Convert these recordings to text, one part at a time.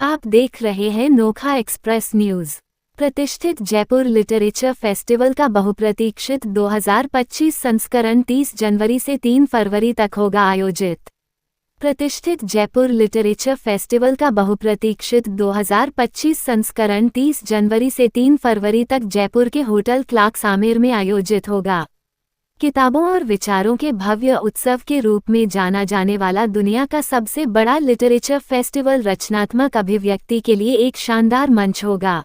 आप देख रहे हैं नोखा एक्सप्रेस न्यूज। प्रतिष्ठित जयपुर लिटरेचर फेस्टिवल का बहुप्रतीक्षित 2025 संस्करण 30 जनवरी से 3 फरवरी तक होगा आयोजित। प्रतिष्ठित जयपुर लिटरेचर फेस्टिवल का बहुप्रतीक्षित 2025 संस्करण 30 जनवरी से 3 फरवरी तक जयपुर के होटल क्लार्क्स आमेर में आयोजित होगा। किताबों और विचारों के भव्य उत्सव के रूप में जाना जाने वाला दुनिया का सबसे बड़ा लिटरेचर फेस्टिवल रचनात्मक अभिव्यक्ति के लिए एक शानदार मंच होगा।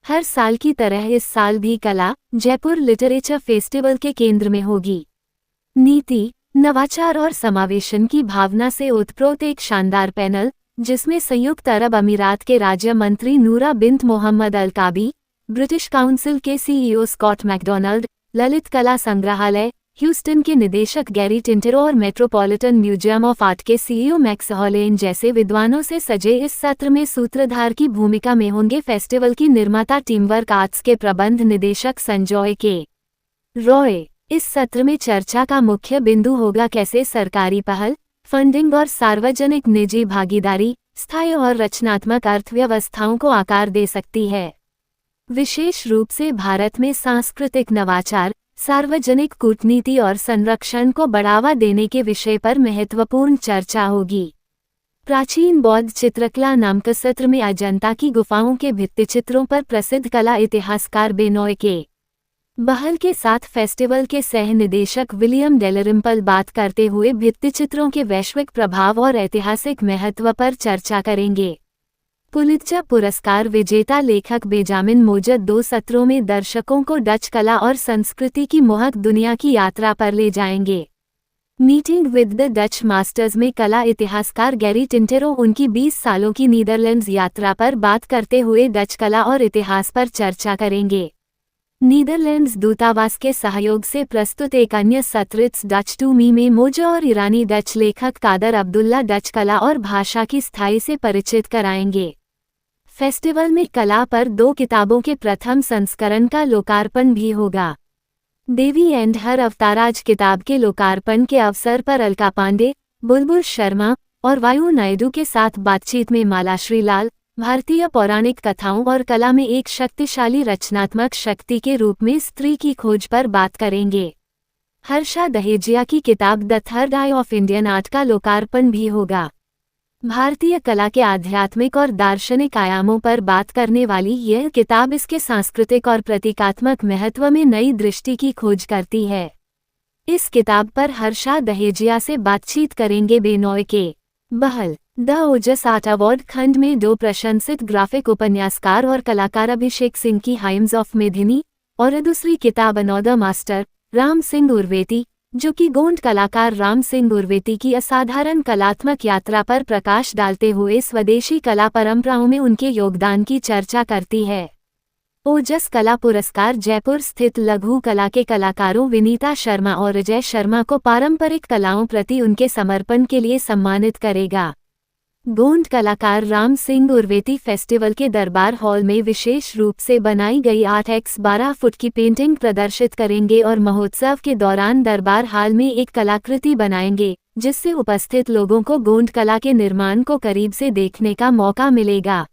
हर साल की तरह इस साल भी कला जयपुर लिटरेचर फेस्टिवल के केंद्र में होगी। नीति, नवाचार और समावेशन की भावना से ओतप्रोत एक शानदार पैनल, जिसमें संयुक्त अरब अमीरात के राज्य मंत्री नूरा बिन्त मोहम्मद अल काबी, ब्रिटिश काउंसिल के सीईओ स्कॉट मैकडोनाल्ड, ललित कला संग्रहालय ह्यूस्टन के निदेशक गैरी टिंटेरो और मेट्रोपॉलिटन म्यूजियम ऑफ आर्ट के सीईओ मैक्स हॉलेन जैसे विद्वानों से सजे इस सत्र में सूत्रधार की भूमिका में होंगे फेस्टिवल की निर्माता टीमवर्क आर्ट्स के प्रबंध निदेशक संजय के रॉय। इस सत्र में चर्चा का मुख्य बिंदु होगा कैसे सरकारी पहल, फंडिंग और सार्वजनिक निजी भागीदारी स्थायी और रचनात्मक अर्थव्यवस्थाओं को आकार दे सकती है। विशेष रूप से भारत में सांस्कृतिक नवाचार, सार्वजनिक कूटनीति और संरक्षण को बढ़ावा देने के विषय पर महत्वपूर्ण चर्चा होगी। प्राचीन बौद्ध चित्रकला नामक सत्र में अजंता की गुफाओं के भित्तिचित्रों पर प्रसिद्ध कला इतिहासकार बेनोय के बहल के साथ फेस्टिवल के सह निदेशक विलियम डेलरिम्पल बात करते हुए भित्तिचित्रों के वैश्विक प्रभाव और ऐतिहासिक महत्व पर चर्चा करेंगे। पुलित्जर पुरस्कार विजेता लेखक बेंजामिन मोजद 2 सत्रों में दर्शकों को डच कला और संस्कृति की मोहक दुनिया की यात्रा पर ले जाएंगे। Meeting with the Dutch masters में कला इतिहासकार गैरी टिंटेरो उनकी 20 सालों की नीदरलैंड्स यात्रा पर बात करते हुए डच कला और इतिहास पर चर्चा करेंगे। नीदरलैंड्स दूतावास के सहयोग से प्रस्तुत एक अन्य सत्र इट्स डच टू मी में मोजा और ईरानी डच लेखक कादर अब्दुल्ला डच कला और भाषा की स्थाई से परिचित कराएंगे। फेस्टिवल में कला पर 2 किताबों के प्रथम संस्करण का लोकार्पण भी होगा। देवी एंड हर अवताराज किताब के लोकार्पण के अवसर पर अलका पांडे, बुलबुल शर्मा और वायु नायडू के साथ बातचीत में मालाश्री लाल भारतीय पौराणिक कथाओं और कला में एक शक्तिशाली रचनात्मक शक्ति के रूप में स्त्री की खोज पर बात करेंगे। हर्षा दहेजिया की किताब the third I of Indian art का लोकार्पण भी होगा। भारतीय कला के आध्यात्मिक और दार्शनिक आयामों पर बात करने वाली यह किताब इसके सांस्कृतिक और प्रतीकात्मक महत्व में नई दृष्टि की खोज करती है। इस किताब पर हर्षा दहेजिया से बातचीत करेंगे बेनोय के बहल। द ओजस आर्ट अवार्ड खंड में 2 प्रशंसित ग्राफिक उपन्यासकार और कलाकार अभिषेक सिंह की हाइम्स ऑफ मेदिनी और दूसरी किताब अनदर मास्टर राम सिंह उर्वेती, जो कि गोंड कलाकार राम सिंह उर्वेती की असाधारण कलात्मक यात्रा पर प्रकाश डालते हुए स्वदेशी कला परंपराओं में उनके योगदान की चर्चा करती है। ओजस कला पुरस्कार जयपुर स्थित लघु कला के कलाकारों विनीता शर्मा और अजय शर्मा को पारंपरिक कलाओं प्रति उनके समर्पण के लिए सम्मानित करेगा। गोंड कलाकार राम सिंह उर्वेती फेस्टिवल के दरबार हॉल में विशेष रूप से बनाई गई 8x12 फुट की पेंटिंग प्रदर्शित करेंगे और महोत्सव के दौरान दरबार हॉल में एक कलाकृति बनाएंगे, जिससे उपस्थित लोगों को गोंड कला के निर्माण को करीब से देखने का मौका मिलेगा।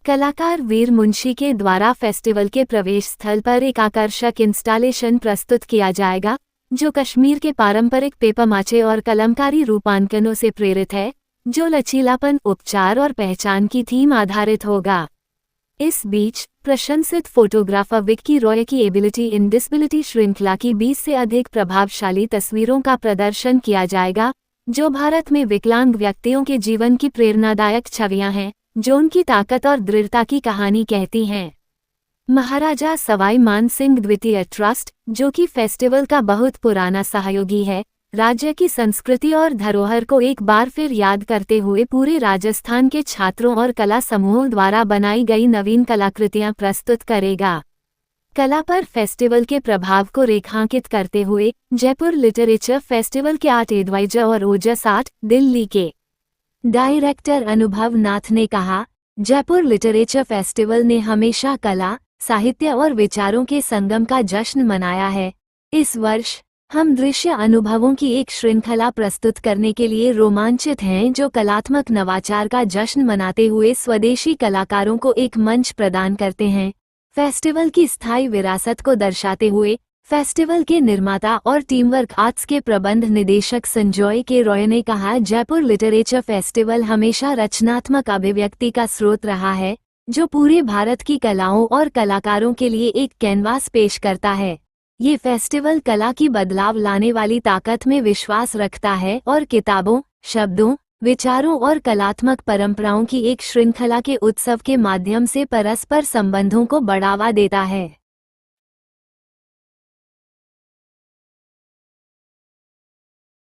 कलाकार वीर मुंशी के द्वारा फेस्टिवल के प्रवेश स्थल पर एक आकर्षक इंस्टॉलेशन प्रस्तुत किया जाएगा, जो कश्मीर के पारंपरिक पेपरमाचे और कलमकारी रूपांकनों से प्रेरित है, जो लचीलापन, उपचार और पहचान की थीम आधारित होगा। इस बीच प्रशंसित फोटोग्राफर विक्की रॉय की एबिलिटी इन डिसेबिलिटी श्रृंखला की 20 से अधिक प्रभावशाली तस्वीरों का प्रदर्शन किया जाएगा, जो भारत में विकलांग व्यक्तियों के जीवन की प्रेरणादायक छवियां हैं, जो उनकी ताकत और दृढ़ता की कहानी कहती हैं। महाराजा सवाई मान सिंह द्वितीय ट्रस्ट, जो कि फेस्टिवल का बहुत पुराना सहयोगी है, राज्य की संस्कृति और धरोहर को एक बार फिर याद करते हुए पूरे राजस्थान के छात्रों और कला समूहों द्वारा बनाई गई नवीन कलाकृतियां प्रस्तुत करेगा। कला पर फेस्टिवल के प्रभाव को रेखांकित करते हुए जयपुर लिटरेचर फेस्टिवल के आर्ट एडवाइजर और ओजस आर्ट दिल्ली के डायरेक्टर अनुभव नाथ ने कहा, जयपुर लिटरेचर फेस्टिवल ने हमेशा कला, साहित्य और विचारों के संगम का जश्न मनाया है। इस वर्ष हम दृश्य अनुभवों की एक श्रृंखला प्रस्तुत करने के लिए रोमांचित हैं जो कलात्मक नवाचार का जश्न मनाते हुए स्वदेशी कलाकारों को एक मंच प्रदान करते हैं। फेस्टिवल की स्थायी विरासत को दर्शाते हुए फेस्टिवल के निर्माता और टीमवर्क आर्ट्स के प्रबंध निदेशक संजॉय के रॉय ने कहा, जयपुर लिटरेचर फेस्टिवल हमेशा रचनात्मक अभिव्यक्ति का स्रोत रहा है जो पूरे भारत की कलाओं और कलाकारों के लिए एक कैनवास पेश करता है। ये फेस्टिवल कला की बदलाव लाने वाली ताकत में विश्वास रखता है और किताबों, शब्दों, विचारों और कलात्मक परंपराओं की एक श्रृंखला के उत्सव के माध्यम से परस्पर संबंधों को बढ़ावा देता है।